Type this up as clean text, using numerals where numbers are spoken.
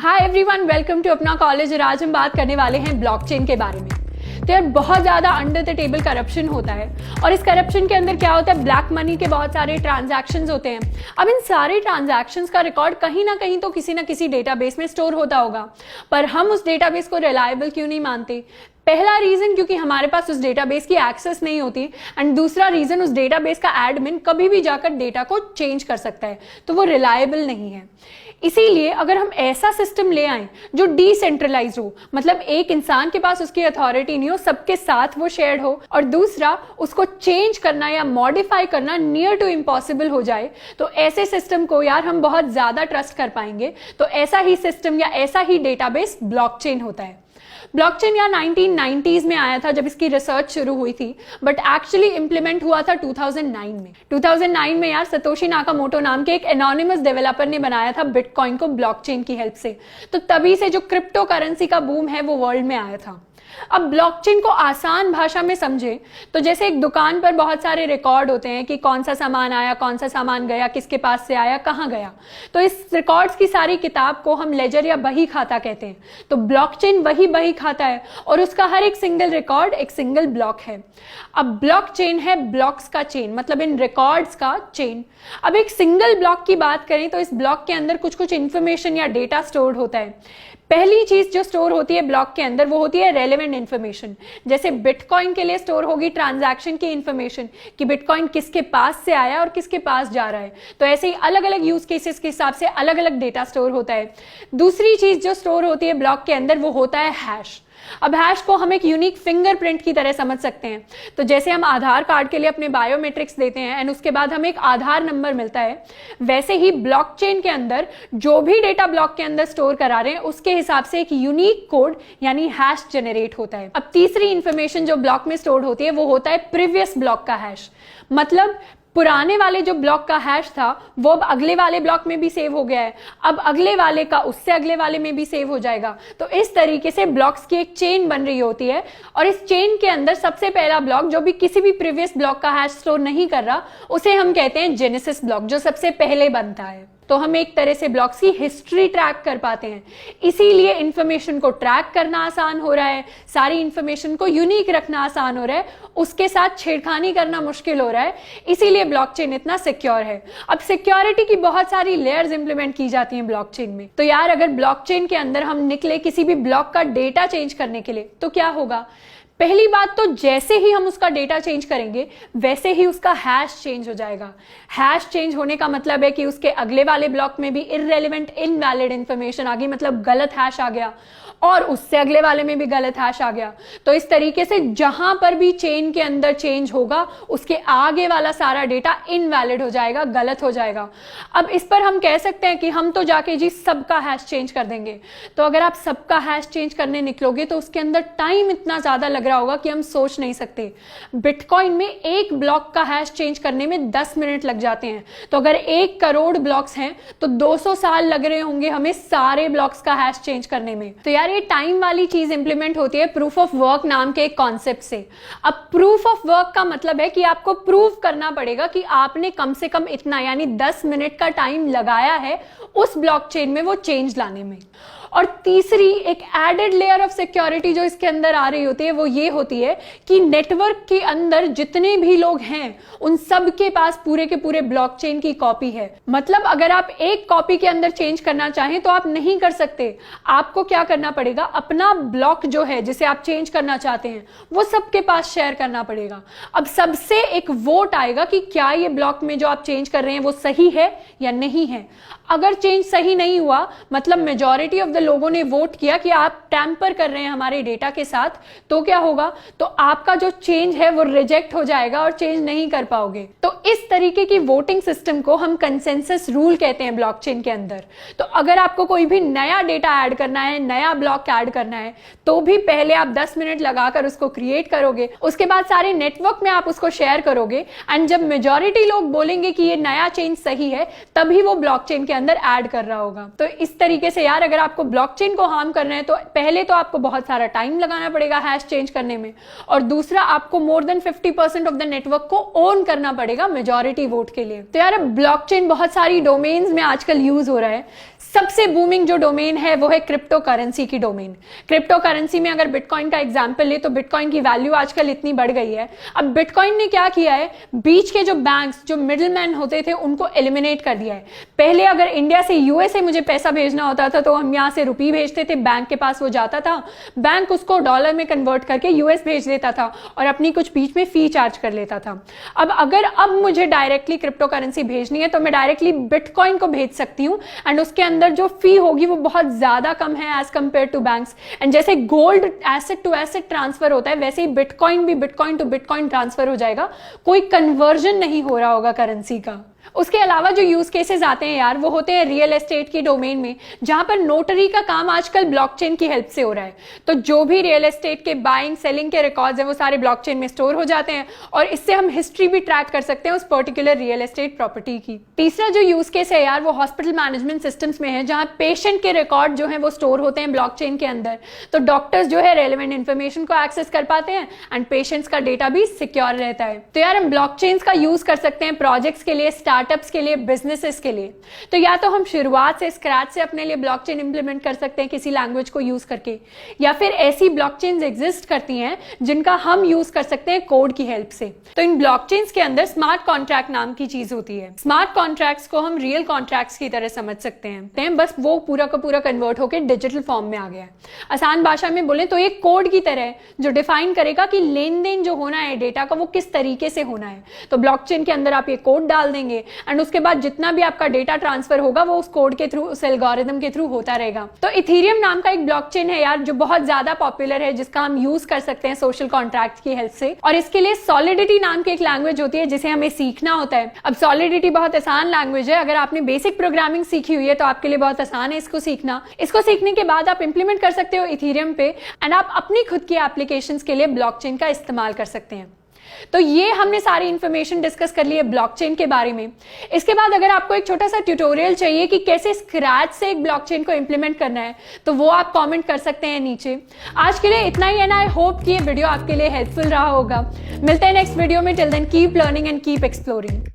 Hi everyone, welcome to अपना college. और आज हम बात करने वाले हैं ब्लॉकचेन के बारे में। तो यार बहुत ज़्यादा अंडर द टेबल करप्शन होता है और इस करप्शन के अंदर क्या होता है, ब्लैक मनी के बहुत सारे ट्रांजैक्शंस होते हैं। अब इन सारे ट्रांजैक्शंस का रिकॉर्ड कहीं ना कहीं तो किसी ना किसी डेटाबेस में स्टोर होता होगा, पर हम उस डेटाबेस को रिलायबल क्यों नहीं मानते? पहला रीजन क्योंकि हमारे पास उस डेटाबेस की एक्सेस नहीं होती, एंड दूसरा रीजन उस डेटाबेस का एडमिन कभी भी जाकर डेटा को चेंज कर सकता है, तो वो रिलायबल नहीं है। इसीलिए अगर हम ऐसा सिस्टम ले आए जो डिसेंट्रलाइज हो, मतलब एक इंसान के पास उसकी अथॉरिटी नहीं हो, सबके साथ वो शेयर्ड हो, और दूसरा उसको चेंज करना या मॉडिफाई करना नियर टू इम्पॉसिबल हो जाए, तो ऐसे सिस्टम को यार हम बहुत ज्यादा ट्रस्ट कर पाएंगे। तो ऐसा ही सिस्टम या ऐसा ही डेटाबेस ब्लॉकचेन होता है। ब्लॉकचेन यार 1990s में आया था जब इसकी रिसर्च शुरू हुई थी, बट एक्चुअली इंप्लीमेंट हुआ था 2009 में। 2009 में यार सतोशी नाकामोटो नाम के एक एनोनिमस डेवलपर ने बनाया था बिटकॉइन को ब्लॉकचेन की हेल्प से। तो तभी से जो क्रिप्टो करेंसी का बूम है वो वर्ल्ड में आया था। अब ब्लॉकचेन को आसान भाषा में समझे तो जैसे एक दुकान पर बहुत सारे रिकॉर्ड होते हैं कि कौन सा सामान आया, कौन सा सामान गया, किसके पास से आया, कहाँ गया। तो इस रिकॉर्ड्स की सारी किताब को हम लेजर या बही खाता कहते हैं। तो ब्लॉकचेन वही बही खाता है और उसका हर एक सिंगल रिकॉर्ड एक सिंगल ब्लॉक है। अब ब्लॉकचेन है ब्लॉक्स का चेन, मतलब इन रिकॉर्ड्स का चेन। अब एक सिंगल ब्लॉक की बात करें तो इस ब्लॉक के अंदर कुछ कुछ इंफॉर्मेशन या डेटा स्टोर्ड होता है। पहली चीज जो स्टोर होती है ब्लॉक के अंदर वो होती है रेलेवेंट इन्फॉर्मेशन। जैसे बिटकॉइन के लिए स्टोर होगी ट्रांजैक्शन की इन्फॉर्मेशन कि बिटकॉइन किसके पास से आया और किसके पास जा रहा है। तो ऐसे ही अलग अलग यूज केसेस के हिसाब से अलग अलग डेटा स्टोर होता है। दूसरी चीज जो स्टोर होती है ब्लॉक के अंदर वो होता है हैश। अब हैश को हम एक यूनिक फिंगरप्रिंट की तरह समझ सकते हैं। तो जैसे हम आधार कार्ड के लिए अपने बायोमेट्रिक्स देते हैं एंड उसके बाद हमें एक आधार नंबर मिलता है, वैसे ही ब्लॉकचेन के अंदर जो भी डेटा ब्लॉक के अंदर स्टोर करा रहे हैं उसके हिसाब से एक यूनिक कोड यानी हैश जनरेट होता है। अब तीसरी इंफॉर्मेशन जो ब्लॉक में स्टोर होती है वो होता है प्रीवियस ब्लॉक का हैश। मतलब पुराने वाले जो ब्लॉक का हैश था वो अब अगले वाले ब्लॉक में भी सेव हो गया है, अब अगले वाले का उससे अगले वाले में भी सेव हो जाएगा। तो इस तरीके से ब्लॉक्स की एक चेन बन रही होती है और इस चेन के अंदर सबसे पहला ब्लॉक जो भी किसी भी प्रीवियस ब्लॉक का हैश स्टोर नहीं कर रहा उसे हम कहते हैं जेनेसिस ब्लॉक, जो सबसे पहले बनता है। तो हम एक तरह से ब्लॉक्स की हिस्ट्री ट्रैक कर पाते हैं। इसीलिए इंफॉर्मेशन को ट्रैक करना आसान हो रहा है, सारी इंफॉर्मेशन को यूनिक रखना आसान हो रहा है, उसके साथ छेड़खानी करना मुश्किल हो रहा है। इसीलिए ब्लॉकचेन इतना सिक्योर है। अब सिक्योरिटी की बहुत सारी लेयर्स इंप्लीमेंट की जाती हैं ब्लॉकचेन में। तो यार अगर ब्लॉकचेन के अंदर हम निकले किसी भी ब्लॉक का डेटा चेंज करने के लिए तो क्या होगा? पहली बात तो जैसे ही हम उसका डेटा चेंज करेंगे वैसे ही उसका हैश चेंज हो जाएगा। हैश चेंज होने का मतलब है कि उसके अगले वाले ब्लॉक में भी इररेलेवेंट इनवैलिड इंफॉर्मेशन आ गई, मतलब गलत हैश आ गया, और उससे अगले वाले में भी गलत हैश आ गया। तो इस तरीके से जहां पर भी चेन के अंदर चेंज होगा उसके आगे वाला सारा डेटा इनवैलिड हो जाएगा, गलत हो जाएगा। अब इस पर हम कह सकते हैं कि हम तो जाके जी सबका हैश चेंज कर देंगे। तो अगर आप सबका हैश चेंज करने निकलोगे तो उसके अंदर टाइम इतना ज्यादा लग रहा होगा कि हम सोच नहीं सकते। बिटकॉइन में एक ब्लॉक का हैश चेंज करने में 10 मिनट लग जाते हैं। तो अगर 1 करोड़ ब्लॉक्स हैं तो 200 साल लग रहे होंगे हमें सारे ब्लॉक्स का हैश चेंज करने में। तो यार ये टाइम वाली चीज इंप्लीमेंट होती है प्रूफ ऑफ वर्क नाम के एक कॉन्सेप्ट से। अब प्रूफ ऑफ वर्क का मतलब है कि आपको प्रूव करना पड़ेगा कि आपने कम से कम इतना यानी 10 मिनट का टाइम लगाया है उस ब्लॉकचेन में वो चेंज लाने में। और तीसरी एक एडेड लेयर ऑफ सिक्योरिटी जो इसके अंदर आ रही होती है वो ये होती है कि नेटवर्क के अंदर जितने भी लोग हैं उन सब के पास पूरे के पूरे ब्लॉकचेन की कॉपी है। मतलब अगर आप एक कॉपी के अंदर चेंज करना चाहें तो आप नहीं कर सकते। आपको क्या करना पड़ेगा, अपना ब्लॉक जो है जिसे आप चेंज करना चाहते हैं वो सबके पास शेयर करना पड़ेगा। अब सबसे एक वोट आएगा कि क्या ये ब्लॉक में जो आप चेंज कर रहे हैं वो सही है या नहीं है। अगर चेंज सही नहीं हुआ, मतलब मेजॉरिटी ऑफ द लोगों ने वोट किया कि आप टैंपर कर रहे हैं हमारे डेटा के साथ, तो क्या होगा, तो आपका जो चेंज है वो रिजेक्ट हो जाएगा और चेंज नहीं कर पाओगे। तो इस तरीके की वोटिंग सिस्टम को हम कंसेंसस रूल कहते हैं ब्लॉकचेन के अंदर। तो अगर आपको कोई भी नया डेटा ऐड करना है, नया ब्लॉक ऐड करना है, तो भी पहले आप 10 मिनट लगाकर उसको क्रिएट करोगे, उसके बाद सारे नेटवर्क में आप उसको शेयर करोगे, एंड जब मेजॉरिटी लोग बोलेंगे कि ये नया चेंज सही है तभी वो ब्लॉकचेन के अंदर ऐड कर रहा होगा। तो इस तरीके से यार अगर आपको ब्लॉकचेन को हार्म करना है तो पहले तो आपको बहुत सारा टाइम लगाना पड़ेगा हैश चेंज करने में, और दूसरा आपको more than 50% of the network को ओन करना पड़ेगा मेजॉरिटी वोट के लिए। तो यार ब्लॉकचेन बहुत सारी डोमेन्स में आजकल यूज हो रहा है। सबसे बूमिंग जो डोमेन है वो है क्रिप्टो करेंसी की डोमेन। क्रिप्टो करेंसी में अगर बिटकॉइन का एग्जांपल ले तो बिटकॉइन की वैल्यू आजकल इतनी बढ़ गई है। अब बिटकॉइन ने क्या किया है, बीच के जो बैंक्स, जो मिडिलमैन होते थे, उनको एलिमिनेट कर दिया है। पहले अगर इंडिया से यूएसए मुझे पैसा भेजना होता था तो हम यहाँ से रुपये भेजते थे, बैंक के पास वो जाता था, बैंक उसको डॉलर में कन्वर्ट करके यूएस भेज देता था और अपनी कुछ बीच में फी चार्ज कर लेता था। अब मुझे डायरेक्टली क्रिप्टो करेंसी भेजनी है तो मैं डायरेक्टली बिटकॉइन को भेज सकती हूँ एंड उसके अंदर जो फी होगी वो बहुत ज्यादा कम है as compare to banks. And जैसे gold asset to asset transfer होता है वैसे ही बिटकॉइन भी बिटकॉइन टू बिटकॉइन ट्रांसफर हो जाएगा, कोई कन्वर्जन नहीं हो रहा होगा करेंसी का। उसके अलावा जो यूज केसेस आते हैं यार वो होते हैं रियल एस्टेट की डोमेन में, जहां पर नोटरी का काम आजकल ब्लॉकचेन की हेल्प से हो रहा है। तो जो भी रियल एस्टेट के बाइंग सेलिंग के रिकॉर्ड्स हैं वो सारे ब्लॉकचेन में स्टोर हो जाते हैं और इससे हम हिस्ट्री भी ट्रैक कर सकते हैं उस पर्टिकुलर रियल एस्टेट प्रॉपर्टी की। तीसरा जो यूज केस है यार वो हॉस्पिटल मैनेजमेंट सिस्टम्स में है, जहां पेशेंट के रिकॉर्ड जो है वो स्टोर होते हैं ब्लॉकचेन के अंदर। तो डॉक्टर्स जो है रेलेवेंट इन्फॉर्मेशन को एक्सेस कर पाते हैं एंड पेशेंट्स का डेटा भी सिक्योर रहता है। तो यार हम ब्लॉकचेन्स का यूज कर सकते हैं प्रोजेक्ट्स के लिए, स्टार्टअप्स के लिए, बिजनेसेस के लिए। तो या तो हम शुरुआत से स्क्रैच से अपने लिए ब्लॉकचेन इंप्लीमेंट कर सकते हैं किसी लैंग्वेज को यूज करके, या फिर ऐसी ब्लॉकचेन्स एग्जिस्ट करती हैं जिनका हम यूज कर सकते हैं कोड की हेल्प से। तो इन ब्लॉकचेन्स के अंदर स्मार्ट कॉन्ट्रैक्ट नाम की चीज होती है। स्मार्ट कॉन्ट्रैक्ट्स को हम रियल कॉन्ट्रैक्ट्स की तरह समझ सकते हैं, बस वो पूरा का पूरा कन्वर्ट होकर डिजिटल फॉर्म में आ गया है। आसान भाषा में बोले तो ये कोड की तरह है जो डिफाइन करेगा कि लेन देन जो होना है डेटा का वो किस तरीके से होना है। तो ब्लॉकचेन के अंदर आप ये कोड डाल देंगे एंड उसके बाद जितना भी आपका डेटा ट्रांसफर होगा वो उस कोड के थ्रू, उस एल्गोरिथम के थ्रू होता रहेगा। तो इथेरियम नाम का एक ब्लॉकचेन है यार जो बहुत ज्यादा पॉपुलर है, जिसका हम यूज कर सकते हैं सोशल कॉन्ट्रैक्ट की हेल्प से। और इसके लिए सॉलिडिटी नाम की एक लैंग्वेज होती है जिसे हमें सीखना होता है। अब सॉलिडिटी बहुत आसान लैंग्वेज है, अगर आपने बेसिक प्रोग्रामिंग सीखी हुई है तो आपके लिए बहुत आसान है इसको सीखना। इसको सीखने के बाद आप इंप्लीमेंट कर सकते हो इथेरियम पे एंड आप अपनी खुद की एप्लीकेशंस के लिए ब्लॉकचेन का इस्तेमाल कर सकते हैं। तो ये हमने सारी इंफॉर्मेशन डिस्कस कर ली है ब्लॉकचेन के बारे में। इसके बाद अगर आपको एक छोटा सा ट्यूटोरियल चाहिए कि कैसे स्क्रैच से एक ब्लॉकचेन को इंप्लीमेंट करना है तो वो आप कमेंट कर सकते हैं नीचे। आज के लिए इतना ही है ना। आई होप कि ये वीडियो आपके लिए हेल्पफुल रहा होगा। मिलते हैं नेक्स्ट वीडियो में। Till then keep learning and keep exploring.